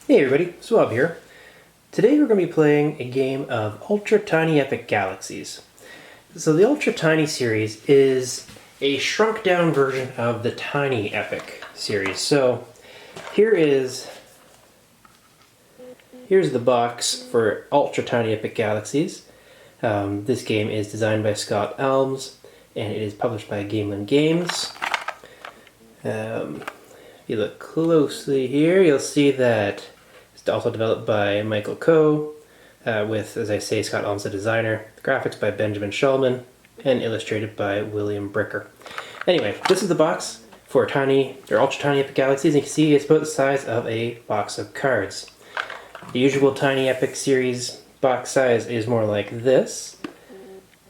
Hey everybody, Swab here. Today we're going to be playing a game of Ultra Tiny Epic Galaxies. So the Ultra Tiny series is a shrunk down version of the Tiny Epic series. So here's the box for Ultra Tiny Epic Galaxies. This game is designed by Scott Almes and it is published by Gamelyn Games. If you look closely here, you'll see that it's also developed by Michael Coe, with, as I say, Scott Almes the designer. The graphics by Benjamin Shulman, and illustrated by William Bricker. Anyway, this is the box for Ultra Tiny Epic Galaxies, and you can see it's about the size of a box of cards. The usual Tiny Epic series box size is more like this,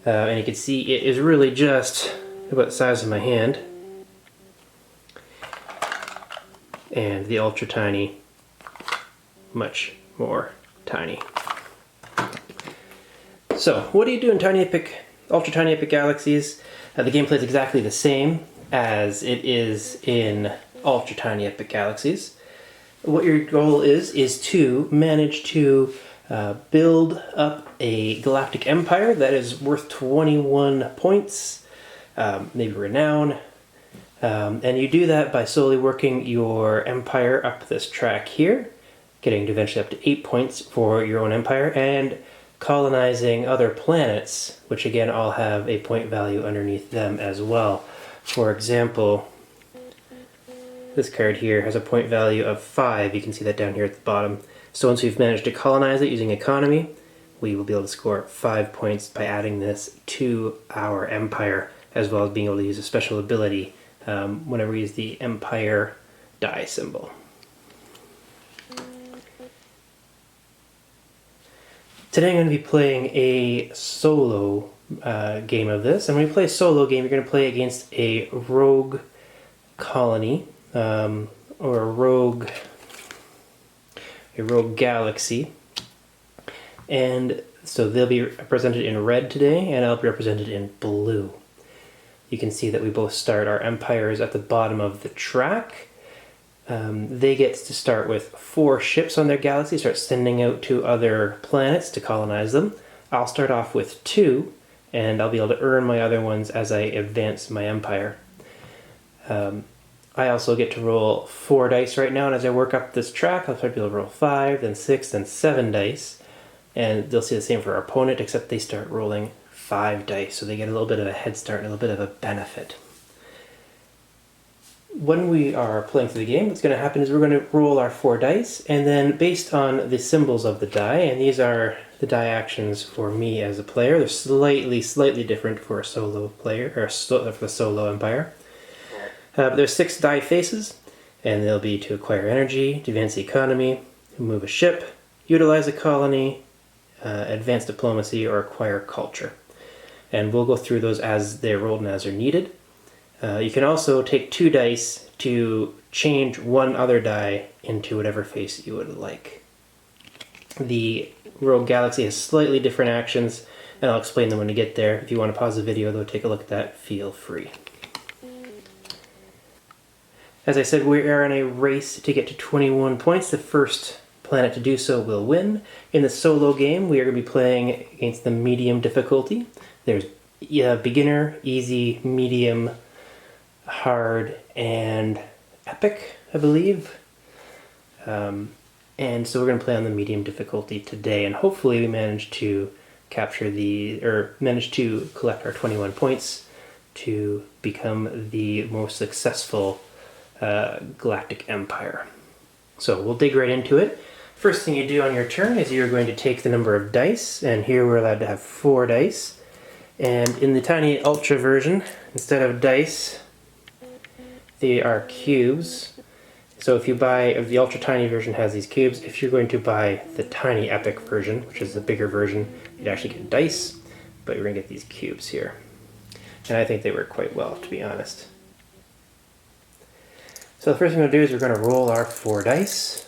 and you can see it is really just about the size of my hand. And the Ultra Tiny, much more tiny. So, what do you do in Ultra Tiny Epic Galaxies? The gameplay is exactly the same as it is in Ultra Tiny Epic Galaxies. What your goal is to manage to build up a galactic empire that is worth 21 points, maybe renown. And you do that by slowly working your empire up this track here, getting eventually up to 8 points for your own empire, and colonizing other planets, which again all have a point value underneath them as well. For example, this card here has a point value of 5. You can see that down here at the bottom. So once we've managed to colonize it using economy, we will be able to score 5 points by adding this to our empire, as well as being able to use a special ability whenever we use the Empire die symbol. Today I'm going to be playing a solo game of this, and when you play a solo game, you're going to play against a rogue colony, or a rogue galaxy, and so they'll be represented in red today, and I'll be represented in blue. You can see that we both start our empires at the bottom of the track. They get to start with 4 ships on their galaxy, start sending out to other planets to colonize them. I'll start off with 2, and I'll be able to earn my other ones as I advance my empire. I also get to roll 4 dice right now, and as I work up this track, I'll start to be able to roll 5, then 6, then 7 dice. And they'll see the same for our opponent, except they start rolling 5 dice, so they get a little bit of a head start and a little bit of a benefit. When we are playing through the game, what's going to happen is we're going to roll our 4 dice, and then based on the symbols of the die, and these are the die actions for me as a player, they're slightly different for a solo player, or for the solo empire. There's 6 die faces, and they'll be to acquire energy, to advance the economy, move a ship, utilize a colony, advance diplomacy, or acquire culture. And we'll go through those as they're rolled and as they're needed. You can also take 2 dice to change one other die into whatever face you would like. The Rogue Galaxy has slightly different actions, and I'll explain them when we get there. If you want to pause the video, though, take a look at that, feel free. As I said, we are in a race to get to 21 points. The first planet to do so will win. In the solo game, we are going to be playing against the medium difficulty. There's beginner, easy, medium, hard, and epic, I believe. And so we're going to play on the medium difficulty today, and hopefully we manage to manage to collect our 21 points to become the most successful galactic empire. So we'll dig right into it. First thing you do on your turn is you're going to take the number of dice, and here we're allowed to have 4 dice. And in the Tiny Ultra version, instead of dice, they are cubes. So if the Ultra Tiny version has these cubes, if you're going to buy the Tiny Epic version, which is the bigger version, you'd actually get dice, but you're going to get these cubes here. And I think they work quite well, to be honest. So the first thing we're going to do is we're going to roll our 4 dice.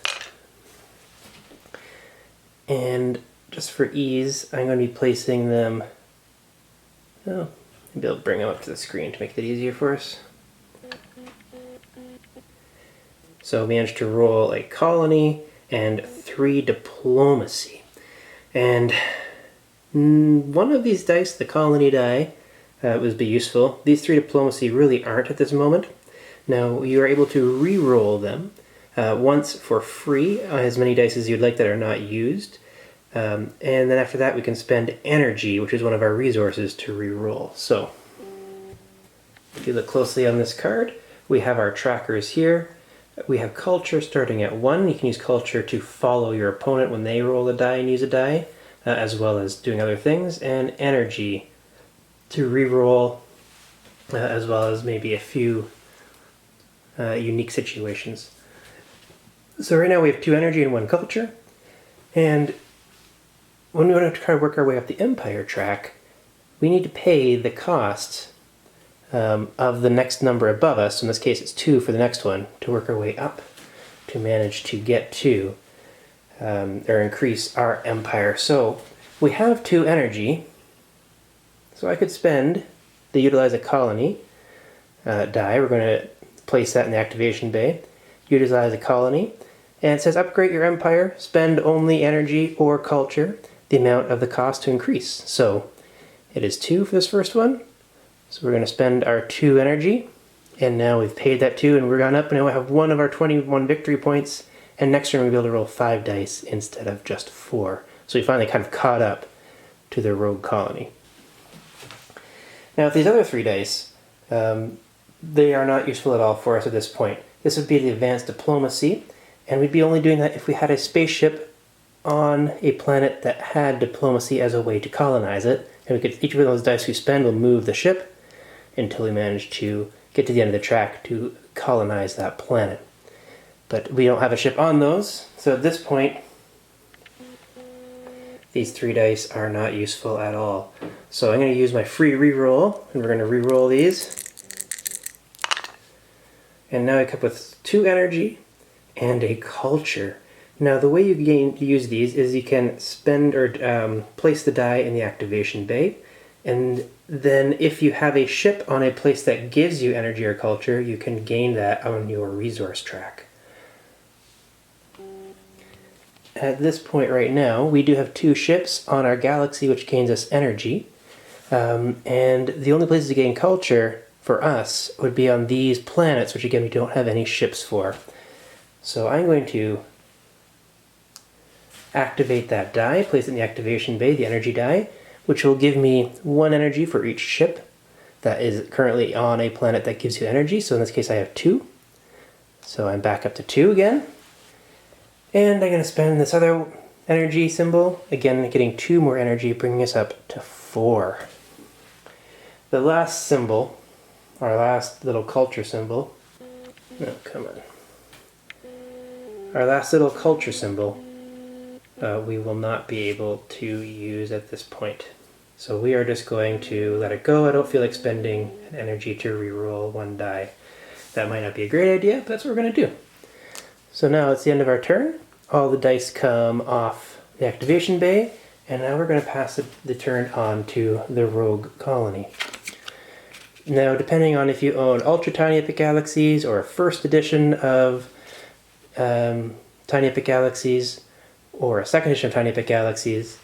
And just for ease, I'm going to be placing them... Well, maybe I'll bring them up to the screen to make it easier for us. So we managed to roll a colony, and 3 diplomacy. And one of these dice, the colony die, would be useful. These 3 diplomacy really aren't at this moment. Now, you are able to re-roll them once for free, as many dice as you'd like that are not used. And then after that we can spend energy, which is one of our resources, to re-roll. So, if you look closely on this card, we have our trackers here. We have culture starting at 1. You can use culture to follow your opponent when they roll a die and use a die, as well as doing other things, and energy to re-roll, as well as maybe a few unique situations. So right now we have 2 energy and 1 culture, and when we want to try to work our way up the empire track, we need to pay the cost of the next number above us. In this case it's 2 for the next one, to work our way up to manage to get to or increase our empire. So we have 2 energy, so I could spend the utilize a colony die. We're going to place that in the activation bay. Utilize a colony, and it says upgrade your empire, spend only energy or culture, the amount of the cost to increase. So it is 2 for this first one. So we're going to spend our 2 energy, and now we've paid that 2, and we're gone up, and now we have 1 of our 21 victory points, and next turn we'll be able to roll 5 dice instead of just 4. So we finally kind of caught up to the rogue colony. Now with these other 3 dice, they are not useful at all for us at this point. This would be the advanced diplomacy, and we'd be only doing that if we had a spaceship on a planet that had diplomacy as a way to colonize it. And we could, each of those dice we spend will move the ship until we manage to get to the end of the track to colonize that planet. But we don't have a ship on those, so at this point these 3 dice are not useful at all. So I'm going to use my free reroll, and we're going to reroll these. And now I come up with 2 energy and a culture. Now the way you use these is you can spend or place the die in the activation bay, and then if you have a ship on a place that gives you energy or culture, you can gain that on your resource track. At this point right now, we do have 2 ships on our galaxy which gains us energy, and the only places to gain culture for us would be on these planets, which again we don't have any ships for. So I'm going to activate that die, place it in the activation bay, the energy die, which will give me 1 energy for each ship that is currently on a planet that gives you energy. So in this case I have 2. So I'm back up to 2 again. And I'm going to spend this other energy symbol, again getting 2 more energy, bringing us up to 4. The last symbol, our last little culture symbol, oh come on, our last little culture symbol, we will not be able to use at this point. So we are just going to let it go. I don't feel like spending an energy to reroll 1 die. That might not be a great idea, but that's what we're going to do. So now it's the end of our turn. All the dice come off the activation bay, and now we're going to pass the turn on to the rogue colony. Now, depending on if you own Ultra Tiny Epic Galaxies or a first edition of Tiny Epic Galaxies or a second edition of Tiny Epic Galaxies,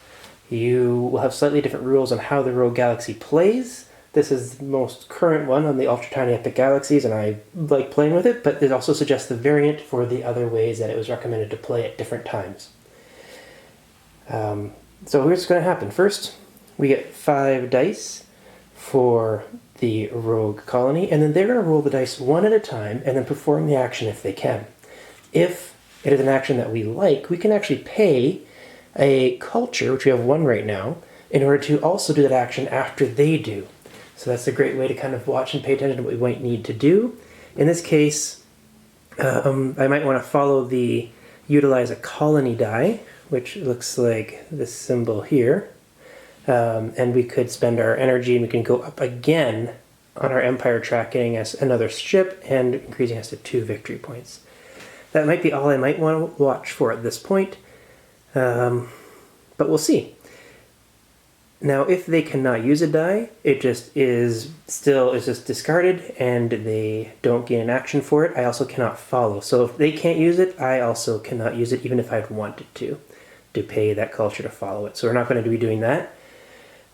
you will have slightly different rules on how the rogue galaxy plays. This is the most current one on the Ultra Tiny Epic Galaxies, and I like playing with it, but it also suggests the variant for the other ways that it was recommended to play at different times. So here's what's going to happen. First, we get 5 dice for the rogue colony, and then they're going to roll the dice 1 at a time and then perform the action if they can. If it is an action that we like, we can actually pay a culture, which we have 1 right now, in order to also do that action after they do. So that's a great way to kind of watch and pay attention to what we might need to do. In this case, I might want to follow the utilize a colony die, which looks like this symbol here. And we could spend our energy and we can go up again on our empire track, getting us another ship and increasing us to 2 victory points. That might be all I might want to watch for at this point, but we'll see. Now, if they cannot use a die, it just is just discarded and they don't gain an action for it. I also cannot follow. So if they can't use it, I also cannot use it, even if I'd wanted to pay that culture to follow it. So we're not going to be doing that.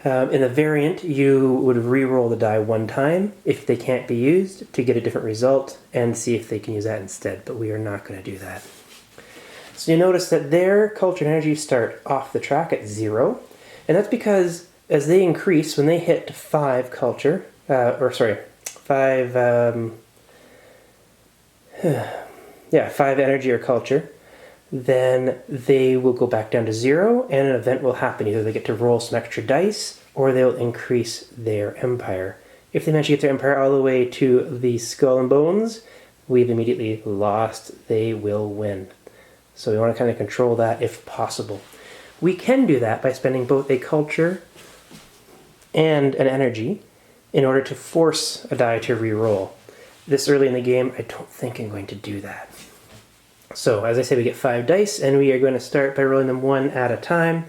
In the variant, you would re-roll the die one time if they can't be used to get a different result and see if they can use that instead, but we are not going to do that. So you notice that their culture and energy start off the track at 0. And that's because as they increase, when they hit 5 culture, 5 energy or culture, then they will go back down to 0 and an event will happen. Either they get to roll some extra dice or they'll increase their empire. If they manage to get their empire all the way to the skull and bones, we've immediately lost. They will win. So we want to kind of control that if possible. We can do that by spending both a culture and an energy in order to force a die to re-roll. This early in the game, I don't think I'm going to do that. So, as I say, we get 5 dice, and we are going to start by rolling them one at a time.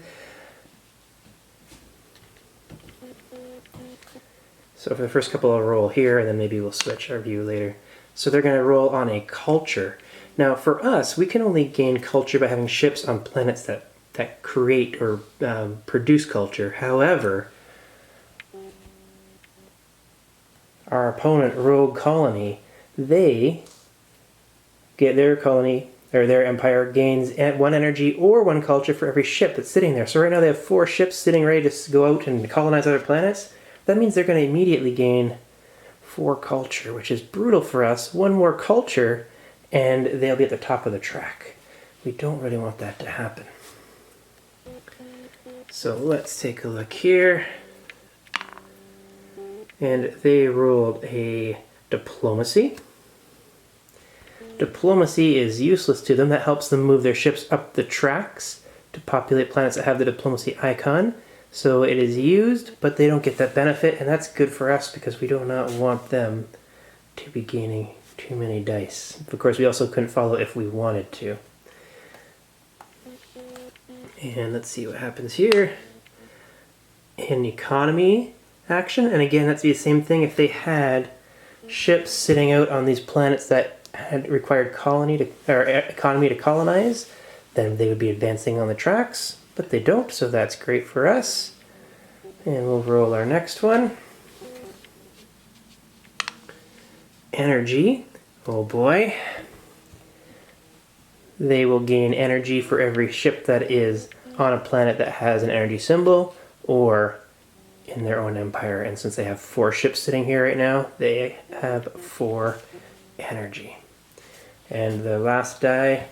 So for the first couple, I'll roll here, and then maybe we'll switch our view later. So they're going to roll on a culture. Now, for us, we can only gain culture by having ships on planets that create or produce culture. However, our opponent, Rogue Colony, they get their colony, or their empire gains 1 energy or 1 culture for every ship that's sitting there. So right now they have 4 ships sitting ready to go out and colonize other planets. That means they're going to immediately gain 4 culture, which is brutal for us. 1 more culture, and they'll be at the top of the track. We don't really want that to happen. So let's take a look here. And they rolled a diplomacy. Diplomacy is useless to them. That helps them move their ships up the tracks to populate planets that have the diplomacy icon. So it is used, but they don't get that benefit, and that's good for us because we do not want them to be gaining too many dice. Of course, we also couldn't follow if we wanted to. And let's see what happens here. An economy action, and again, that's the same thing. If they had ships sitting out on these planets that had required economy to colonize, then they would be advancing on the tracks, but they don't, so that's great for us. And we'll roll our next one. Energy. Oh boy. They will gain energy for every ship that is on a planet that has an energy symbol or in their own empire. And since they have 4 ships sitting here right now, they have 4 energy. And the last die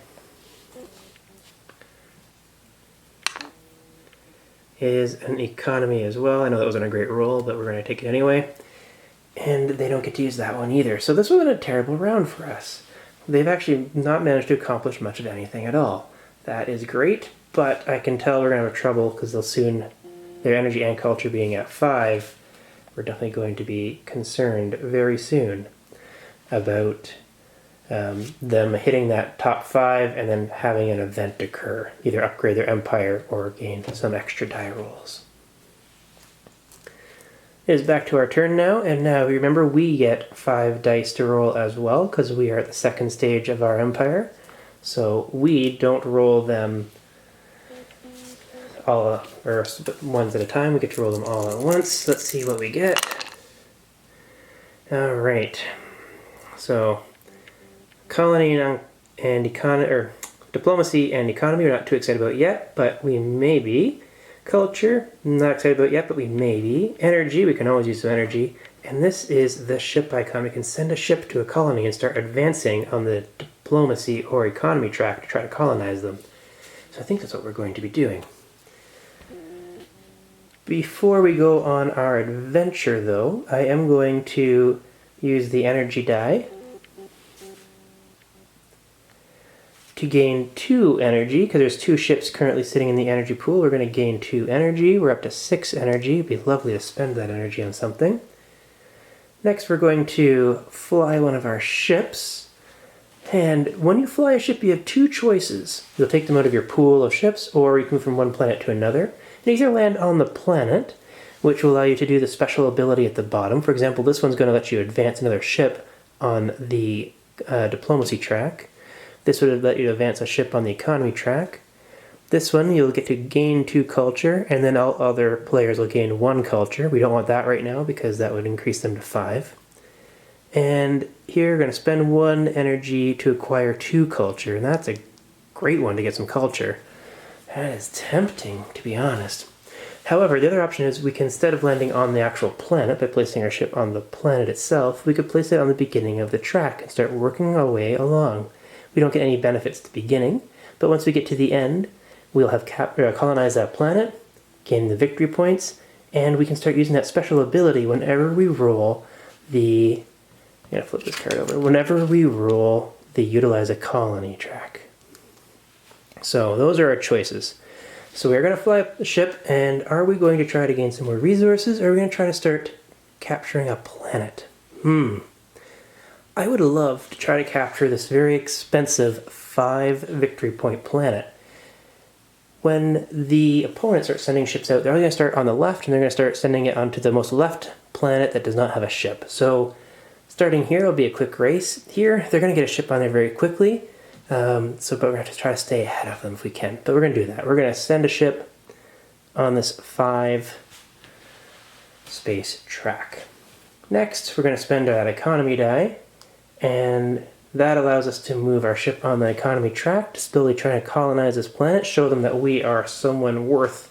is an economy as well. I know that wasn't a great roll, but we're going to take it anyway. And they don't get to use that one either. So this wasn't a terrible round for us. They've actually not managed to accomplish much of anything at all. That is great, but I can tell we're going to have trouble because they'll soon, their energy and culture being at 5, we're definitely going to be concerned very soon about them hitting that top 5 and then having an event occur, either upgrade their empire or gain some extra die rolls. It is back to our turn now, and now remember we get 5 dice to roll as well because we are at the second stage of our empire. So we don't roll them all or ones at a time. We get to roll them all at once. Let's see what we get. All right. So colony and economy, or diplomacy and economy, we're not too excited about yet, but we may be. Culture, not excited about yet, but we may be. Energy, we can always use some energy. And this is the ship icon. We can send a ship to a colony and start advancing on the diplomacy or economy track to try to colonize them. So I think that's what we're going to be doing. Before we go on our adventure, though, I am going to use the energy die to gain 2 energy, because there's 2 ships currently sitting in the energy pool. We're going to gain 2 energy. We're up to 6 energy. It'd be lovely to spend that energy on something. Next, we're going to fly one of our ships. And when you fly a ship, you have 2 choices. You'll take them out of your pool of ships, or you can move from one planet to another. And either land on the planet, which will allow you to do the special ability at the bottom. For example, this one's going to let you advance another ship on the diplomacy track. This would let you advance a ship on the economy track. This one, you'll get to gain 2 culture, and then all other players will gain 1 culture. We don't want that right now because that would increase them to 5. And here we're going to spend 1 energy to acquire 2 culture, and that's a great one to get some culture. That is tempting, to be honest. However, the other option is we can, instead of landing on the actual planet by placing our ship on the planet itself, we could place it on the beginning of the track and start working our way along. We don't get any benefits at the beginning, but once we get to the end, we'll have colonized that planet, gain the victory points, and we can start using that special ability whenever we roll the... I'm going to flip this card over. Whenever we roll the Utilize a Colony track. So those are our choices. So we're going to fly up the ship, and are we going to try to gain some more resources, or are we going to try to start capturing a planet? I would love to try to capture this very expensive 5 victory point planet. When the opponents start sending ships out, they're only going to start on the left, and they're going to start sending it onto the most left planet that does not have a ship. So starting here, it'll be a quick race. Here, they're going to get a ship on there very quickly. But we're going to have to try to stay ahead of them if we can. But we're going to do that. We're going to send a ship on this 5 space track. Next, we're going to spend that economy die, and that allows us to move our ship on the economy track to slowly try to colonize this planet, show them that we are someone worth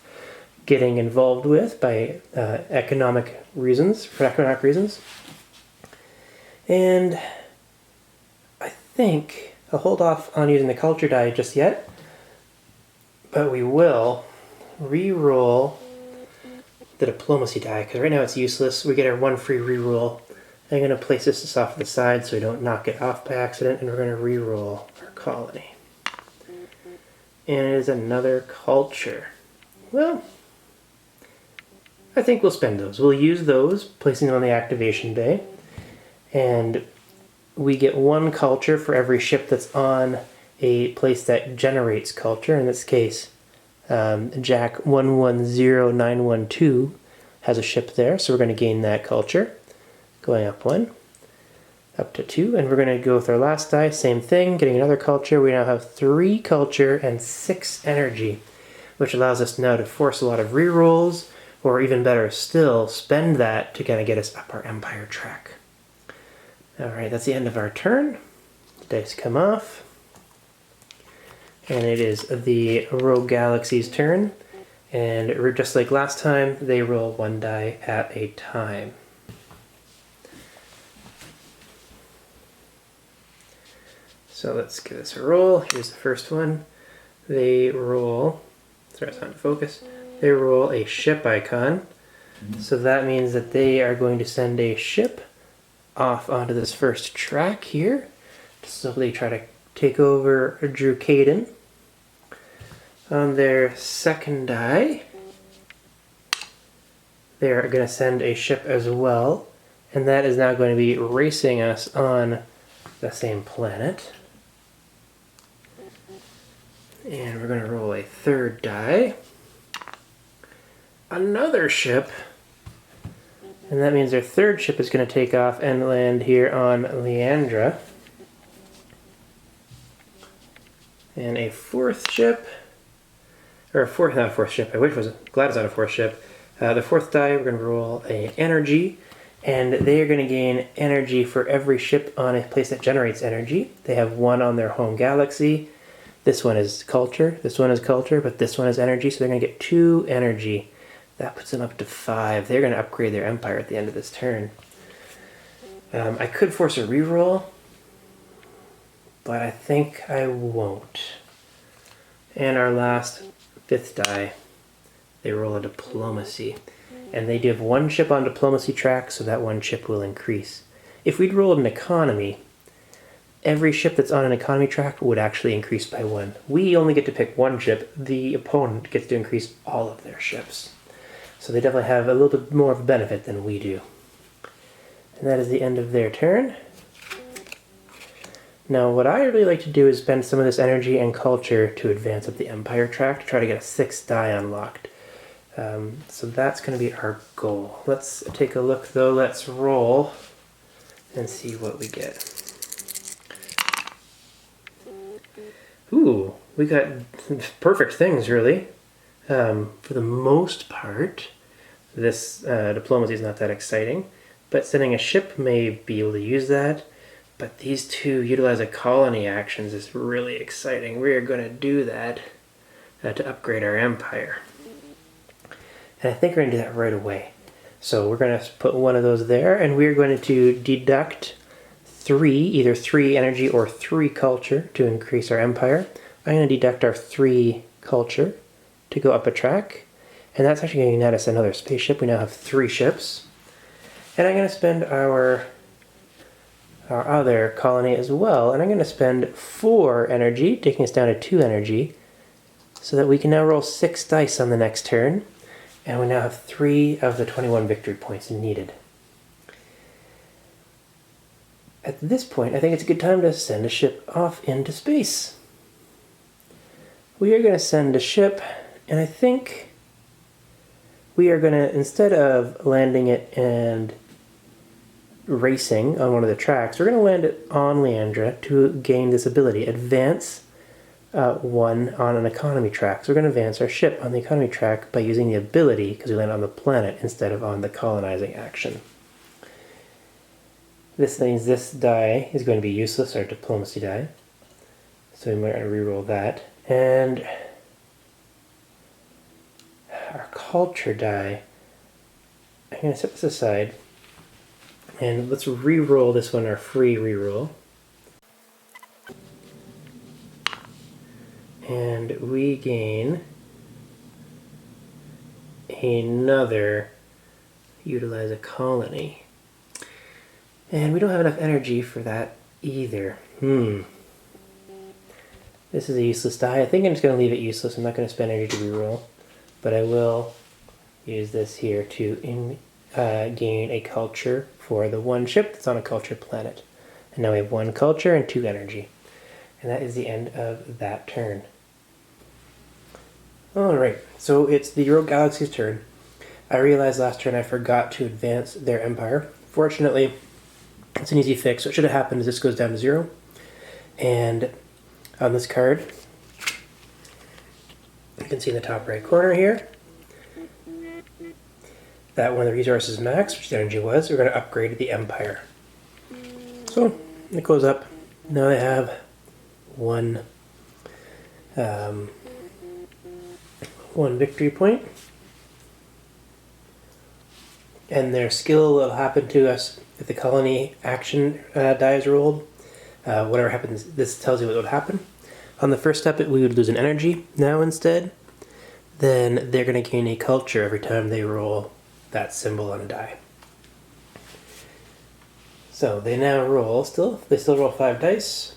getting involved with by economic reasons. And I think I'll hold off on using the culture die just yet, but we will re-roll the diplomacy die, because right now it's useless. We get our 1 free re-roll. I'm going to place this off to the side so we don't knock it off by accident, and we're going to re-roll our colony. And it is another culture. Well, I think we'll spend those. We'll use those, placing them on the activation bay, and we get 1 culture for every ship that's on a place that generates culture. In this case, Jack 110912 has a ship there, so we're going to gain that culture. Going up 1, up to 2, and we're going to go with our last die, same thing, getting another culture. We now have 3 culture and 6 energy, which allows us now to force a lot of rerolls, or even better still, spend that to kind of get us up our empire track. Alright, that's the end of our turn. The dice come off. And it is the Rogue Galaxy's turn. And just like last time, they roll 1 die at a time. So let's give this a roll. Here's the first one. They roll, sorry, it's not to focus. They roll a ship icon. So that means that they are going to send a ship off onto this first track here. So they try to take over Drew Caden. On their second die, they're going to send a ship as well. And that is now going to be racing us on the same planet. And we're going to roll a third die. Another ship. And that means their third ship is going to take off and land here on Leandra. And a fourth ship. Or a fourth, not a fourth ship. I wish it was glad it's not a fourth ship. The fourth die, we're going to roll a energy. And they are going to gain energy for every ship on a place that generates energy. They have 1 on their home galaxy. This one is culture, this one is culture, but this one is energy, so they're going to get 2 energy. That puts them up to 5. They're going to upgrade their empire at the end of this turn. I could force a reroll, but I think I won't. And our last 5th die, they roll a diplomacy. And they do have 1 ship on diplomacy track, so that 1 ship will increase. If we'd rolled an economy, every ship that's on an economy track would actually increase by 1. We only get to pick 1 ship. The opponent gets to increase all of their ships. So they definitely have a little bit more of a benefit than we do. And that is the end of their turn. Now what I really like to do is spend some of this energy and culture to advance up the empire track to try to get a 6th die unlocked. So that's going to be our goal. Let's take a look though. Let's roll and see what we get. Ooh, we got perfect things really. For the most part, this diplomacy is not that exciting, but sending a ship may be able to use that. But these two utilize a colony actions is really exciting. We are going to do that to upgrade our empire. And I think we're going to do that right away. So we're going to put one of those there, and we're going to deduct 3, either 3 energy or 3 culture to increase our empire. I'm going to deduct our 3 culture to go up a track, and that's actually going to net us another spaceship. We now have 3 ships. And I'm going to spend our other colony as well, and I'm going to spend 4 energy, taking us down to 2 energy, so that we can now roll 6 dice on the next turn, and we now have 3 of the 21 victory points needed. At this point, I think it's a good time to send a ship off into space. We are going to send a ship, and I think we are going to, instead of landing it and racing on one of the tracks, we're going to land it on Leandra to gain this ability, advance 1 on an economy track. So we're going to advance our ship on the economy track by using the ability, because we land on the planet instead of on the colonizing action. This means this die is going to be useless, our diplomacy die. So we might want to reroll that. And our culture die, I'm going to set this aside. And let's re-roll this one, our free re-roll. And we gain another utilize a colony. And we don't have enough energy for that either. This is a useless die. I think I'm just going to leave it useless. I'm not going to spend energy to re-roll. But I will use this here to gain a culture for the 1 ship that's on a culture planet. And now we have 1 culture and 2 energy. And that is the end of that turn. Alright, so it's the Rogue Galaxy's turn. I realized last turn I forgot to advance their empire. Fortunately, it's an easy fix. What should have happened is this goes down to 0. And on this card, you can see in the top right corner here, that one of the resources max, which the energy was, we're going to upgrade the empire. So it goes up. Now they have 1 victory point. And their skill will happen to us if the colony action die is rolled. Whatever happens, this tells you what would happen. On the first step, we would lose an energy. Now instead, then they're going to gain a culture every time they roll that symbol on a die. So they now roll they still roll 5 dice.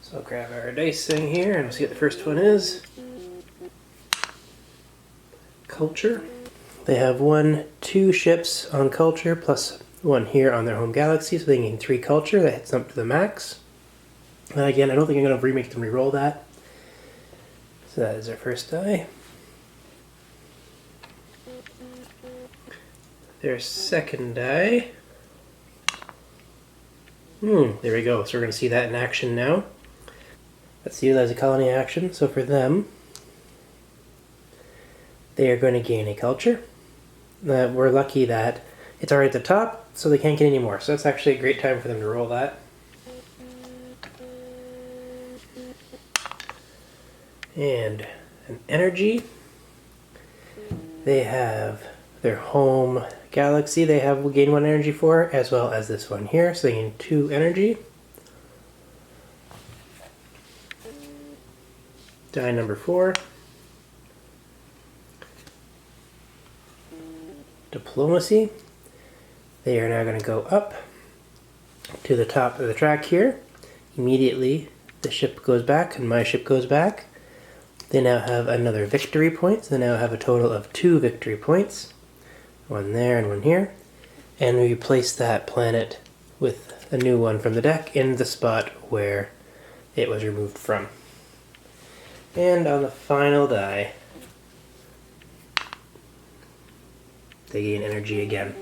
So I'll grab our dice thing here and we'll see what the first one is. Culture. They have 2 ships on culture plus 1 here on their home galaxy, so they gain 3 culture. That hits them up to the max. And again, I don't think I'm going to remake them re-roll that. So that is our first die. Their second die. There we go. So we're going to see that in action now. Let's utilize a colony action. So for them, they are going to gain a culture. We're lucky that it's already at the top, so they can't get any more. So that's actually a great time for them to roll that. And an energy. They have their home galaxy they will gain 1 energy for, as well as this one here, so they gain 2 energy. Die number 4. Diplomacy. They are now going to go up to the top of the track here. Immediately the ship goes back and my ship goes back. They now have another victory point. So they now have a total of 2 victory points. 1 there and 1 here. And we replace that planet with a new one from the deck in the spot where it was removed from. And on the final die, they gain energy again.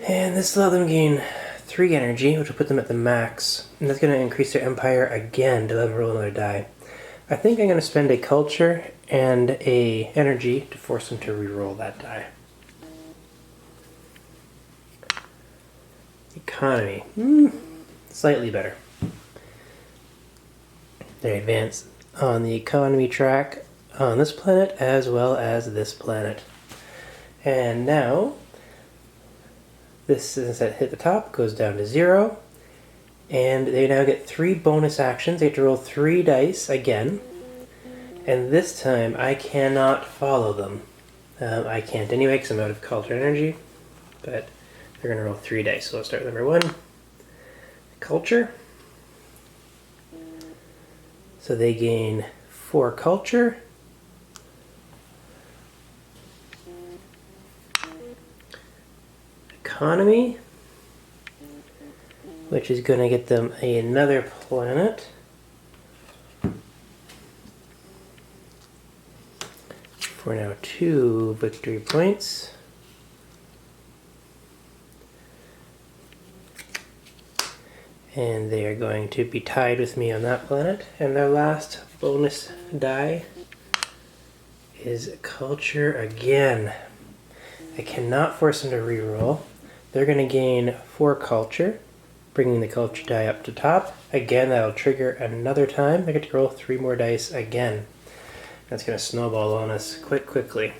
And this will let them gain 3 energy, which will put them at the max. And that's going to increase their empire again to let them roll another die. I think I'm going to spend a culture and a energy to force them to re-roll that die. Economy. Slightly better. They advance on the economy track on this planet as well as this planet. And now, this, since it hit the top, goes down to 0. And they now get 3 bonus actions. They have to roll 3 dice again. And this time, I cannot follow them. I can't anyway because I'm out of culture energy. But they're going to roll 3 dice. So let's start with number 1. Culture. So they gain 4 culture. Economy, which is going to get them another planet. For now 2 victory points. And they are going to be tied with me on that planet. And their last bonus die is culture again. I cannot force them to reroll. They're going to gain 4 culture, bringing the culture die up to top. Again, that'll trigger another time. They get to roll 3 more dice again. That's going to snowball on us quite quickly.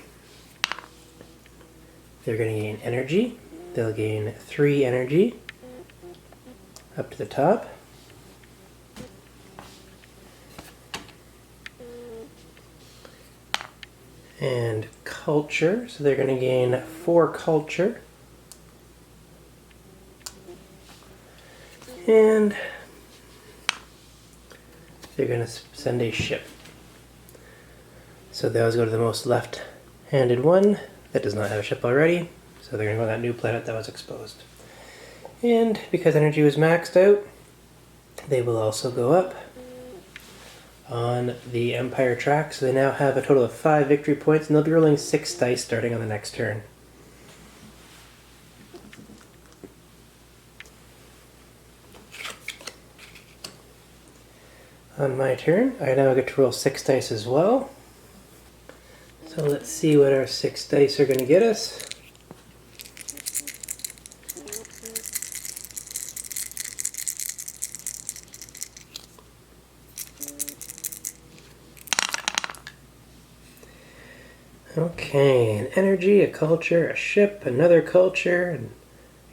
They're going to gain energy. They'll gain 3 energy up to the top. And culture, so they're going to gain 4 culture. And they're going to send a ship. So those go to the most left-handed one that does not have a ship already. So they're going to go to that new planet that was exposed. And because energy was maxed out, they will also go up on the Empire track. So they now have a total of 5 victory points, and they'll be rolling 6 dice starting on the next turn. On my turn, I now get to roll 6 dice as well. So let's see what our 6 dice are going to get us. Okay, an energy, a culture, a ship, another culture, an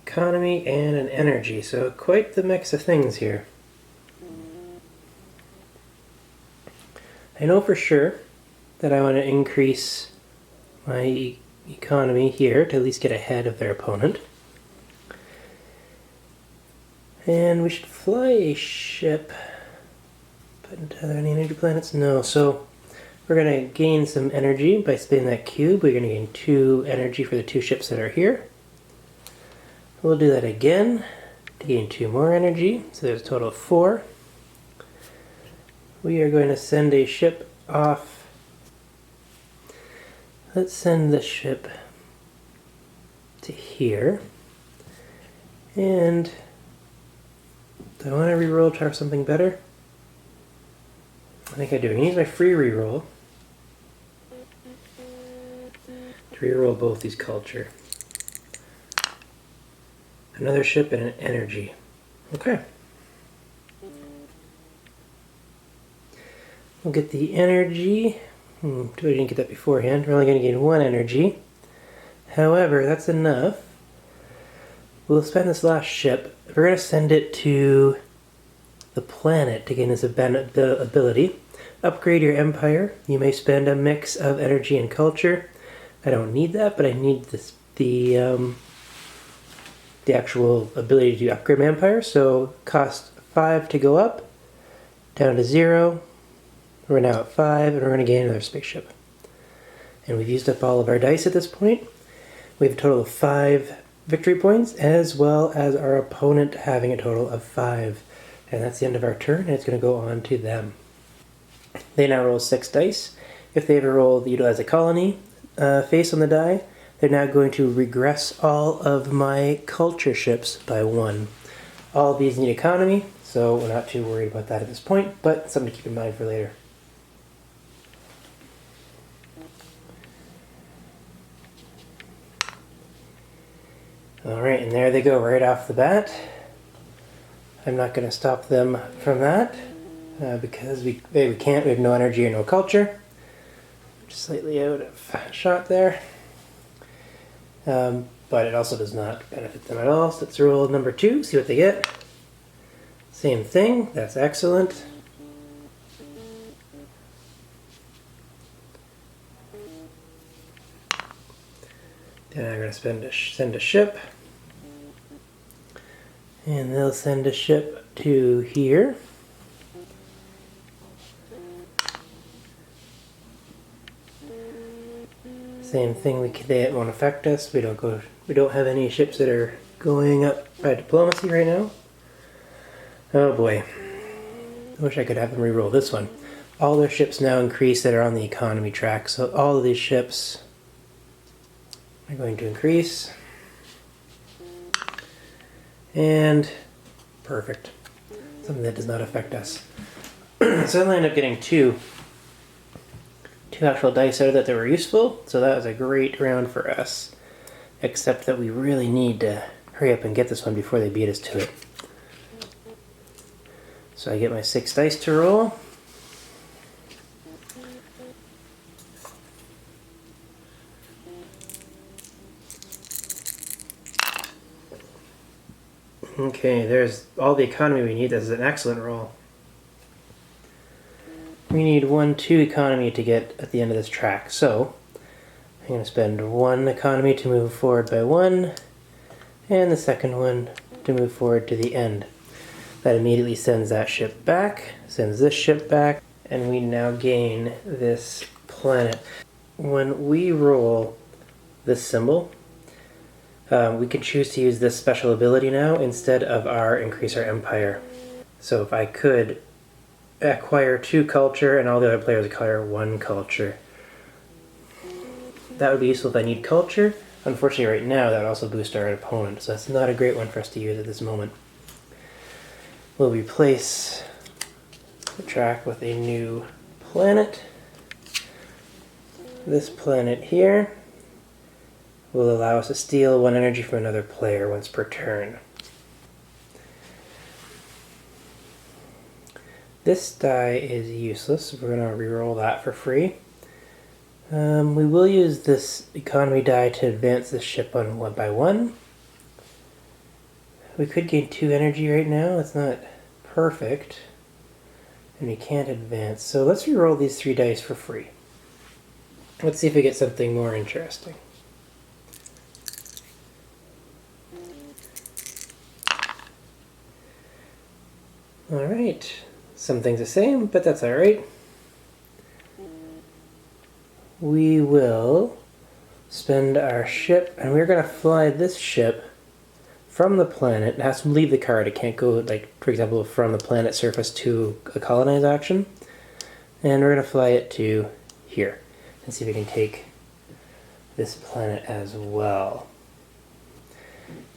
economy, and an energy. So quite the mix of things here. I know for sure that I want to increase my economy here to at least get ahead of their opponent. And we should fly a ship. But are there any energy planets? No, so we're going to gain some energy by spinning that cube. We're going to gain 2 energy for the 2 ships that are here. We'll do that again to gain 2 more energy, so there's a total of 4. We are going to send a ship off. Let's send the ship to here. And do I want to reroll to have something better? I think I do. I can use my free reroll to reroll both these culture. Another ship and an energy. Okay. We'll get the energy. I didn't get that beforehand. We're only going to gain 1 energy. However, that's enough. We'll spend this last ship. We're going to send it to the planet to gain this ability. Upgrade your empire. You may spend a mix of energy and culture. I don't need that, but I need the actual ability to upgrade my empire. So cost 5 to go up, down to 0. We're now at 5, and we're going to gain another spaceship. And we've used up all of our dice at this point. We have a total of 5 victory points, as well as our opponent having a total of 5. And that's the end of our turn, and it's going to go on to them. They now roll 6 dice. If they ever roll the Utilize a Colony face on the die, they're now going to regress all of my culture ships by 1. All of these need economy, so we're not too worried about that at this point, but something to keep in mind for later. Alright, and there they go right off the bat. I'm not going to stop them from that because we can't, we have no energy or no culture. Just slightly out of shot there. But it also does not benefit them at all. So let's roll number 2, see what they get. Same thing, that's excellent. Then I'm going to send a ship. And they'll send a ship to here. Same thing, they won't affect us. We don't have any ships that are going up by diplomacy right now. Oh boy. I wish I could have them reroll this one. All their ships now increase that are on the economy track. So all of these ships are going to increase. And perfect. Something that does not affect us. So I'll end up getting two actual dice out of that were useful. So that was a great round for us. Except that we really need to hurry up and get this one before they beat us to it. So I get my 6 dice to roll. Okay, there's all the economy we need. This is an excellent roll. We need 1, 2 economy to get at the end of this track. So I'm going to spend 1 economy to move forward by 1, and the second one to move forward to the end. That immediately sends that ship back, sends this ship back, and we now gain this planet. When we roll this symbol, we can choose to use this special ability now instead of our increase our empire. So if I could acquire 2 culture and all the other players acquire 1 culture, that would be useful if I need culture. Unfortunately right now that would also boost our opponent, so that's not a great one for us to use at this moment. We'll replace the track with a new planet. This planet here will allow us to steal 1 energy from another player once per turn. This die is useless, so we're going to reroll that for free. We will use this economy die to advance this ship on 1 by 1. We could gain 2 energy right now, that's not perfect. And we can't advance, so let's reroll these 3 dice for free. Let's see if we get something more interesting. Alright, something's the same, but that's alright. We will spend our ship, and we're going to fly this ship from the planet. It has to leave the card. It can't go, like, for example, from the planet surface to a colonize action. And we're going to fly it to here and see if we can take this planet as well.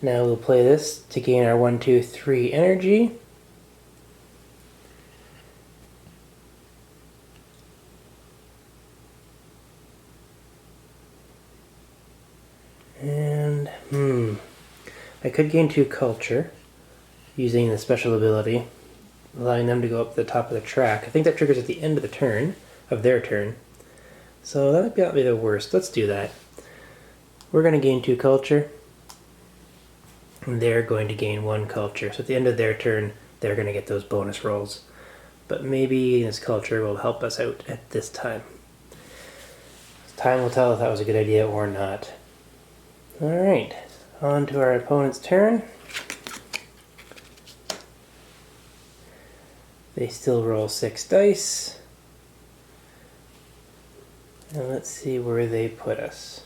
Now we'll play this to gain our 1, 2, 3 energy. And, I could gain 2 culture using the special ability, allowing them to go up the top of the track. I think that triggers at the end of the turn, of their turn. So that might not be the worst. Let's do that. We're going to gain 2 culture, and they're going to gain 1 culture. So at the end of their turn, they're going to get those bonus rolls. But maybe this culture will help us out at this time. Time will tell if that was a good idea or not. Alright, on to our opponent's turn. They still roll 6 dice. And let's see where they put us.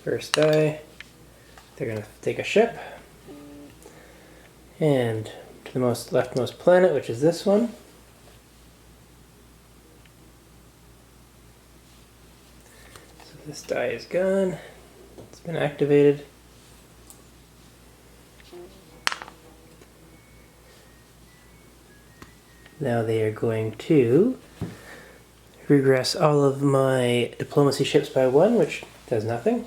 First die, they're going to take a ship. And to the leftmost planet, which is this one. This die is gone. It's been activated. Now they are going to regress all of my diplomacy ships by 1, which does nothing.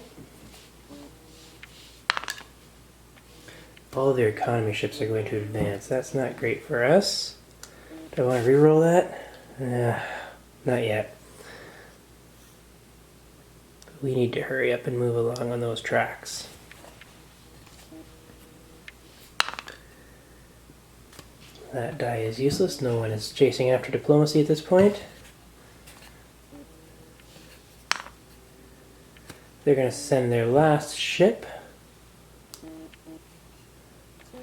All of their economy ships are going to advance. That's not great for us. Do I want to reroll that? Not yet. We need to hurry up and move along on those tracks. That die is useless. No one is chasing after diplomacy at this point. They're going to send their last ship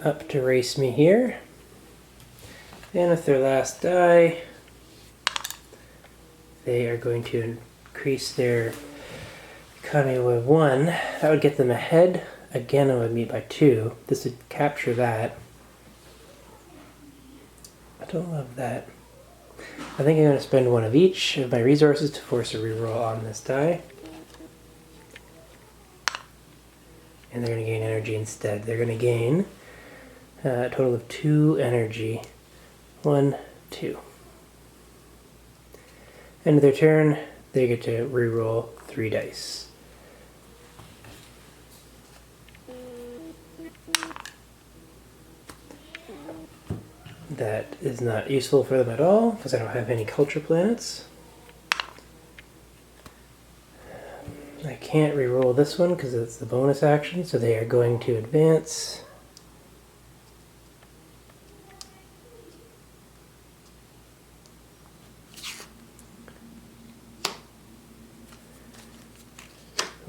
up to race me here. And with their last die, they are going to increase their economy by 1. That would get them ahead. Again, I would meet by 2. This would capture that. I don't love that. I think I'm going to spend 1 of each of my resources to force a reroll on this die. And they're going to gain energy instead. They're going to gain a total of 2 energy. 1, 2. End of their turn, they get to reroll 3 dice. That is not useful for them at all, because I don't have any culture planets. I can't reroll this one because it's the bonus action, so they are going to advance.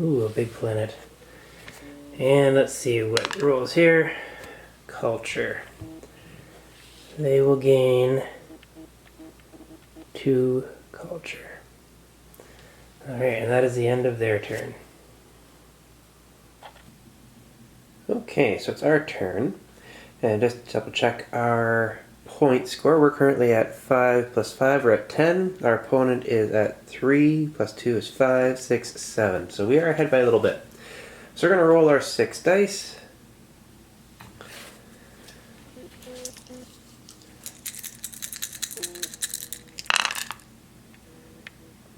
Ooh, a big planet. And let's see what rolls here. Culture. They will gain 2 culture. Alright, and that is the end of their turn. Okay, so it's our turn. And just to double check our point score, we're currently at 5 plus 5, we're at 10. Our opponent is at 3, plus 2 is 5, 6, 7. So we are ahead by a little bit. So we're going to roll our 6 dice.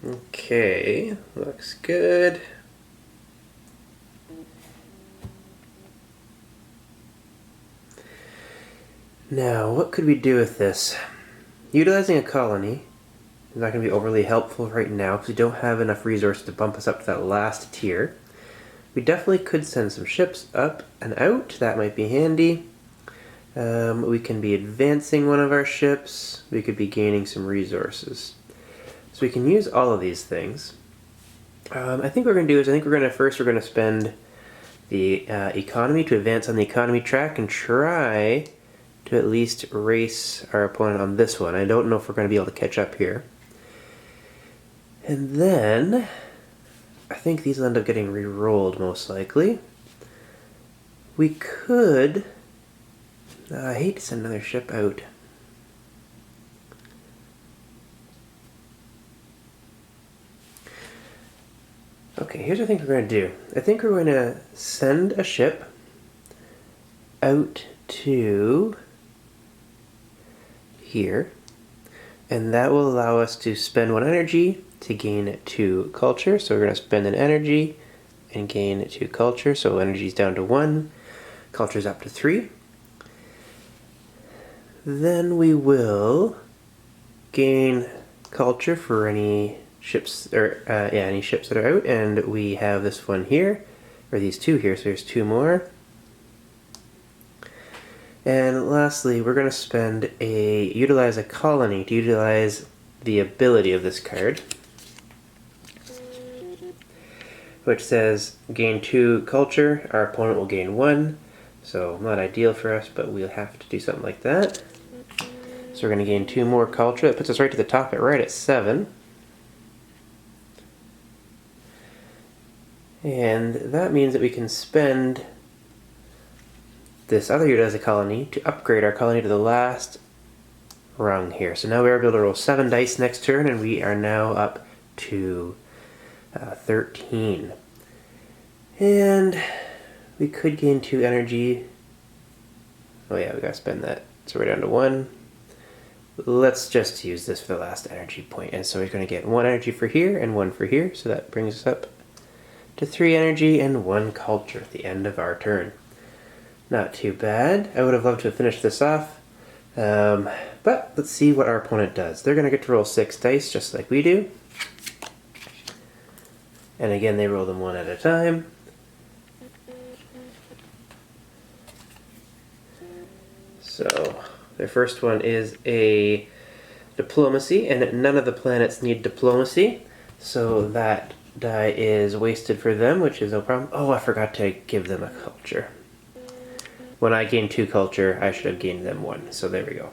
Okay, looks good. Now, what could we do with this? Utilizing a colony is not going to be overly helpful right now because we don't have enough resources to bump us up to that last tier. We definitely could send some ships up and out. That might be handy. We can be advancing one of our ships. We could be gaining some resources. So we can use all of these things. I think what we're going to do is we're going to spend the economy to advance on the economy track and try to at least race our opponent on this one. I don't know if we're going to be able to catch up here. And then I think these will end up getting re-rolled most likely. We could... I hate to send another ship out. Okay, here's what I think we're going to do. I think we're going to send a ship out to here, and that will allow us to spend 1 energy to gain 2 culture. So we're going to spend an energy and gain 2 culture. So energy is down to 1, culture is up to 3. Then we will gain culture for any ships, any ships that are out, and we have this one here, or these 2 here, so there's 2 more. And lastly, we're going to utilize a colony to utilize the ability of this card, which says gain 2 culture, our opponent will gain 1, so not ideal for us, but we'll have to do something like that. So we're going to gain 2 more culture. That puts us right to the top right at 7. And that means that we can spend this other utilize a colony to upgrade our colony to the last rung here. So now we're able to roll 7 dice next turn, and we are now up to 13. And we could gain 2 energy. Oh yeah, we gotta spend that. So we're down to 1. Let's just use this for the last energy point. And so we're going to get 1 energy for here and 1 for here. So that brings us up to 3 energy and 1 culture at the end of our turn. Not too bad. I would have loved to have finished this off. But let's see what our opponent does. They're going to get to roll 6 dice just like we do. And again, they roll them 1 at a time. So their first one is a diplomacy, and none of the planets need diplomacy, so that die is wasted for them, which is no problem. Oh, I forgot to give them a culture. When I gained 2 culture, I should have gained them 1, so there we go.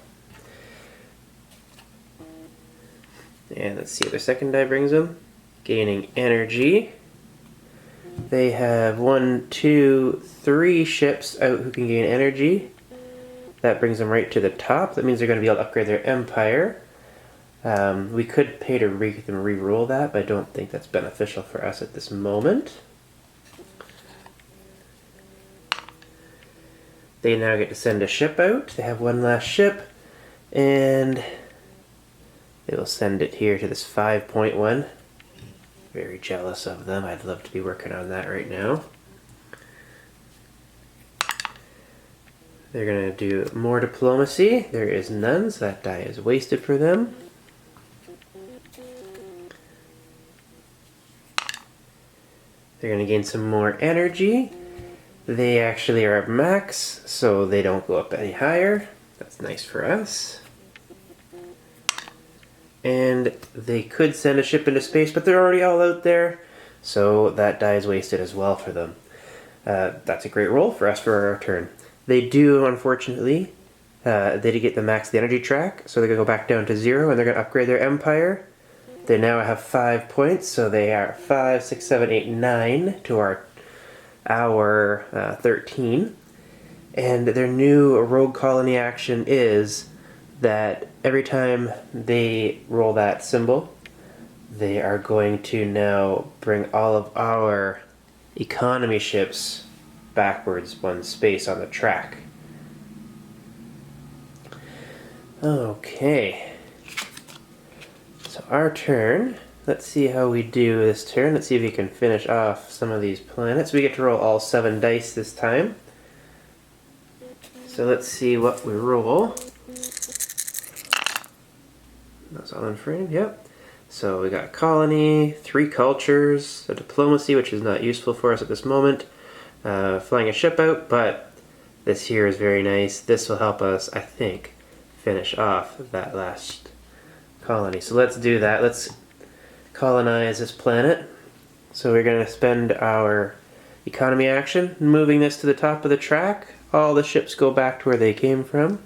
And let's see what their second die brings them. Gaining energy. They have 1, 2, 3 ships out who can gain energy. That brings them right to the top. That means they're going to be able to upgrade their empire. We could pay to re-roll that, but I don't think that's beneficial for us at this moment. They now get to send a ship out. They have 1 last ship, and they will send it here to this 5.1. Very jealous of them. I'd love to be working on that right now. They're going to do more diplomacy. There is none, so that die is wasted for them. They're going to gain some more energy. They actually are at max, so they don't go up any higher. That's nice for us. And they could send a ship into space, but they're already all out there, so that die is wasted as well for them. That's a great roll for us for our turn. They do, unfortunately, they did get the max the energy track, so they're going to go back down to 0, and they're going to upgrade their empire. They now have 5 points, so they are 5, 6, 7, 8, 9 to our 13. And their new rogue colony action is that every time they roll that symbol, they are going to now bring all of our economy ships backwards 1 space on the track. Okay. So our turn. Let's see how we do this turn. Let's see if we can finish off some of these planets. We get to roll all 7 dice this time. So let's see what we roll. That's all in frame, yep. So we got colony, 3 cultures, a diplomacy, which is not useful for us at this moment. Flying a ship out, but this here is very nice. This will help us, I think, finish off that last colony. So let's do that. Let's colonize this planet. So we're going to spend our economy action moving this to the top of the track. All the ships go back to where they came from,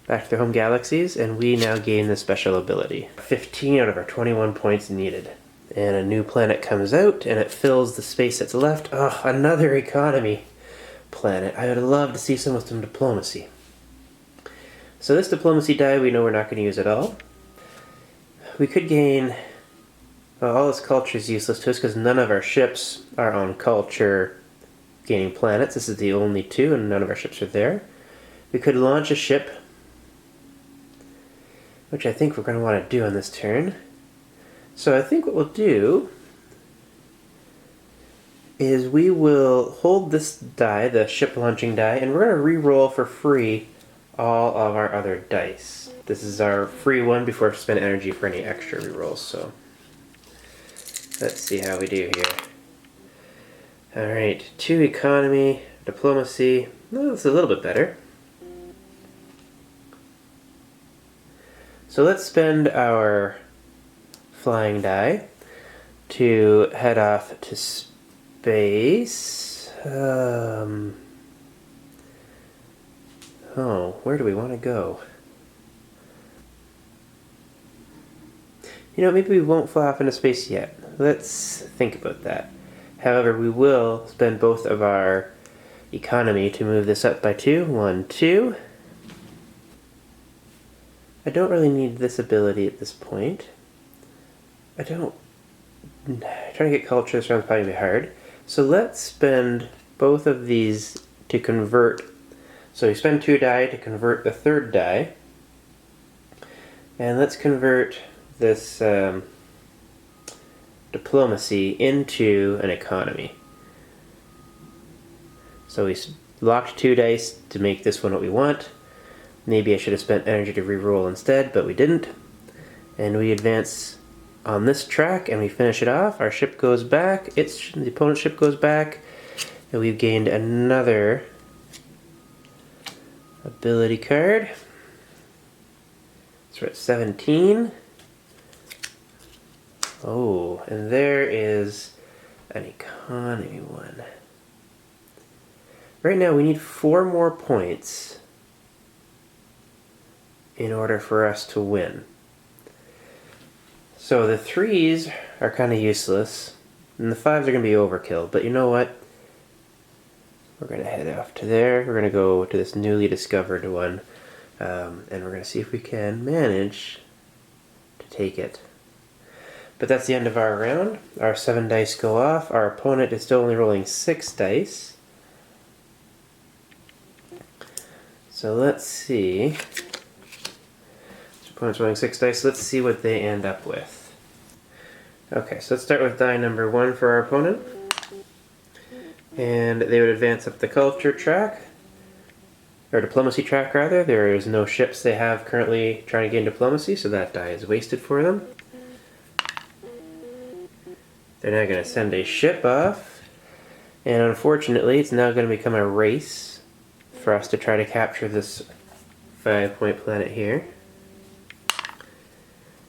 back to their home galaxies, and we now gain the special ability. 15 out of our 21 points needed. And a new planet comes out, and it fills the space that's left. Oh, another economy planet. I would love to see some with some diplomacy. So this diplomacy die we know we're not going to use at all. We could gain... Well, all this culture is useless to us because none of our ships are on culture gaining planets. This is the only 2, and none of our ships are there. We could launch a ship, which I think we're going to want to do on this turn. So I think what we'll do is we will hold this die, the ship launching die, and we're going to re-roll for free all of our other dice. This is our free one before we spend energy for any extra re-rolls. So let's see how we do here. Alright, 2 economy, diplomacy. Oh, that's a little bit better. So let's spend our flying die to head off to space. Oh, where do we want to go? You know, maybe we won't fly off into space yet. Let's think about that. However, we will spend both of our economy to move this up by 2. 1, 2. I don't really need this ability at this point. I don't trying to get culture sounds probably gonna be hard. So let's spend both of these to convert. So you spend 2 die to convert the 3rd die. And let's convert this diplomacy into an economy. So we locked 2 dice to make this one what we want. Maybe I should have spent energy to reroll instead, but we didn't. And we advance on this track and we finish it off. Our ship goes back, the opponent's ship goes back, and we've gained another ability card. So we're at 17. Oh, and there is an economy one. Right now we need 4 more points in order for us to win. So the 3s are kind of useless, and the 5s are going to be overkill, but you know what? We're going to head off to there. We're going to go to this newly discovered one, and we're going to see if we can manage to take it. But that's the end of our round. Our 7 dice go off. Our opponent is still only rolling 6 dice. So let's see. Opponent's rolling 6 dice. Let's see what they end up with. Okay, so let's start with die number 1 for our opponent. And they would advance up the culture track. Or diplomacy track, rather. There is no ships they have currently trying to gain diplomacy, so that die is wasted for them. They're now going to send a ship off. And unfortunately, it's now going to become a race for us to try to capture this 5-point planet here.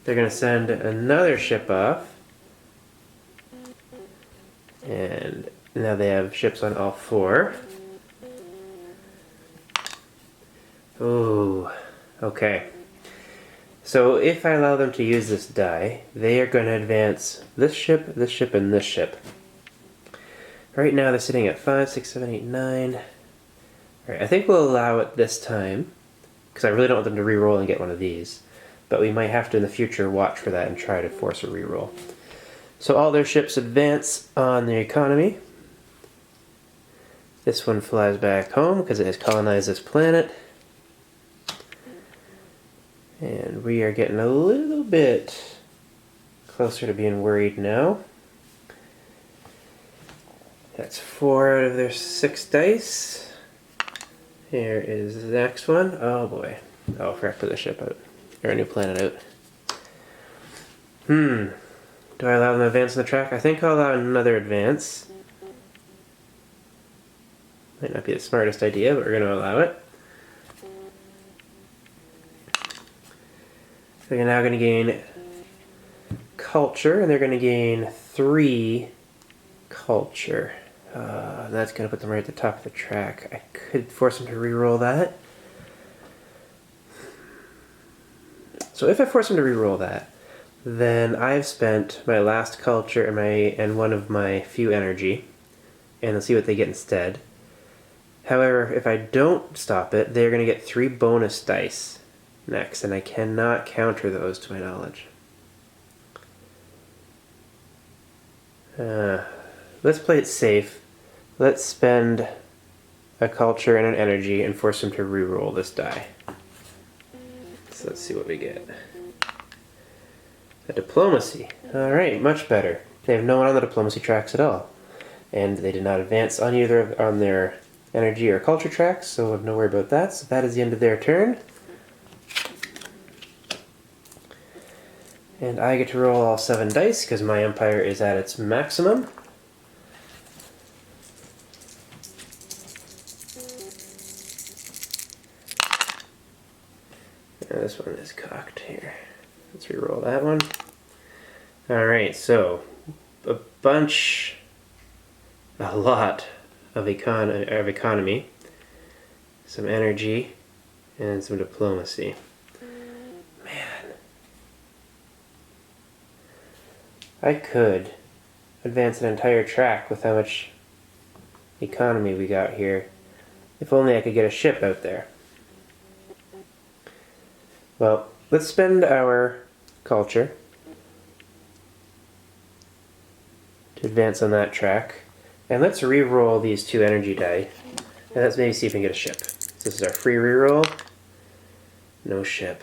They're going to send another ship off. And now they have ships on all 4. Ooh, okay. So if I allow them to use this die, they are going to advance this ship, and this ship. Right now they're sitting at 5, 6, 7, 8, 9. Alright, I think we'll allow it this time, because I really don't want them to reroll and get one of these. But we might have to in the future watch for that and try to force a reroll. So all their ships advance on the economy. This one flies back home because it has colonized this planet. And we are getting a little bit closer to being worried now. That's 4 out of their 6 dice. Here is the next one. Oh boy. Oh, I forgot to put the ship out. Or a new planet out. Do I allow them to advance on the track? I think I'll allow another advance. Might not be the smartest idea, but we're going to allow it. They're now going to gain culture, and they're going to gain 3 culture. That's going to put them right at the top of the track. I could force them to reroll that. So if I force them to reroll that, then I've spent my last culture and one of my few energy, and let's see what they get instead. However, if I don't stop it, they're going to get 3 bonus dice next, and I cannot counter those to my knowledge. Let's play it safe. Let's spend a culture and an energy and force them to reroll this die. So let's see what we get. A diplomacy. Alright, much better. They have no one on the diplomacy tracks at all. And they did not advance on either on their energy or culture tracks, so I have no worry about that. So that is the end of their turn. And I get to roll all 7 dice because my empire is at its maximum. And this one is cocked here. Let's reroll that one. Alright, so a lot of economy, some energy, and some diplomacy. Man. I could advance an entire track with how much economy we got here. If only I could get a ship out there. Well, let's spend our culture. to advance on that track. And let's re-roll these 2 energy die. And let's maybe see if we can get a ship. So this is our free re-roll. No ship.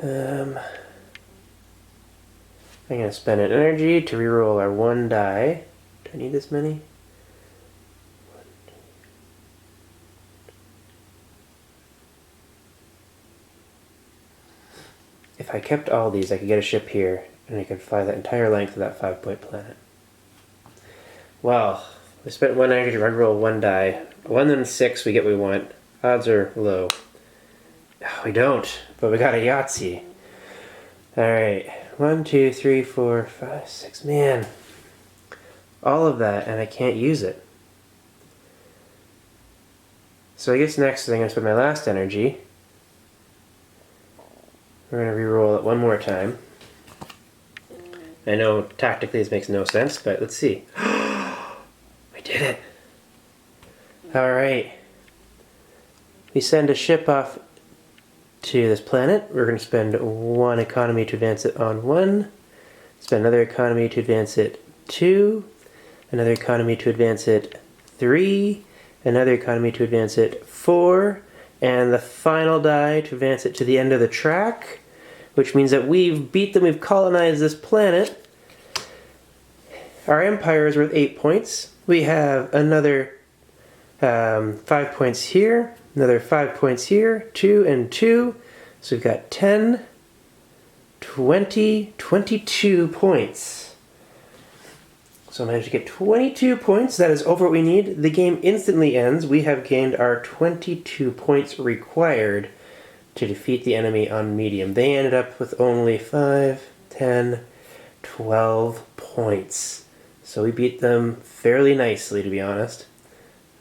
I'm going to spend an energy to re-roll our 1 die. Do I need this many? If I kept all these, I could get a ship here, and I could fly that entire length of that 5-point planet. Well, we spent 1 energy to re-roll 1 die. 1 in 6, we get what we want. Odds are low. Oh, we don't, but we got a Yahtzee. Alright, 1, 2, 3, 4, 5, 6. Man, all of that, and I can't use it. So I guess next I'm going to spend my last energy. We're going to re-roll it 1 more time. I know tactically this makes no sense, but let's see. We did it! Alright. We send a ship off to this planet. We're going to spend 1 economy to advance it on 1. Spend another economy to advance it 2. Another economy to advance it 3. Another economy to advance it 4. And the final die to advance it to the end of the track. Which means that we've beat them, we've colonized this planet. Our empire is worth 8 points. We have another 5 points here, another 5 points here, 2 and 2. So we've got 10, 20, 22 points. So I managed to get 22 points. That is over what we need. The game instantly ends. We have gained our 22 points required to defeat the enemy on medium. They ended up with only 5, 10, 12 points. So we beat them fairly nicely, to be honest.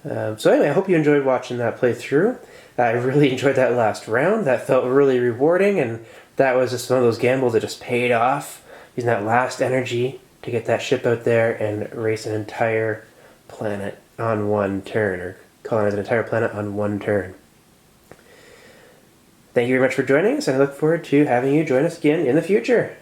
So anyway, I hope you enjoyed watching that playthrough. I really enjoyed that last round. That felt really rewarding, and that was just one of those gambles that just paid off. Using that last energy to get that ship out there and race an entire planet on 1 turn, or colonize an entire planet on 1 turn. Thank you very much for joining us, and I look forward to having you join us again in the future.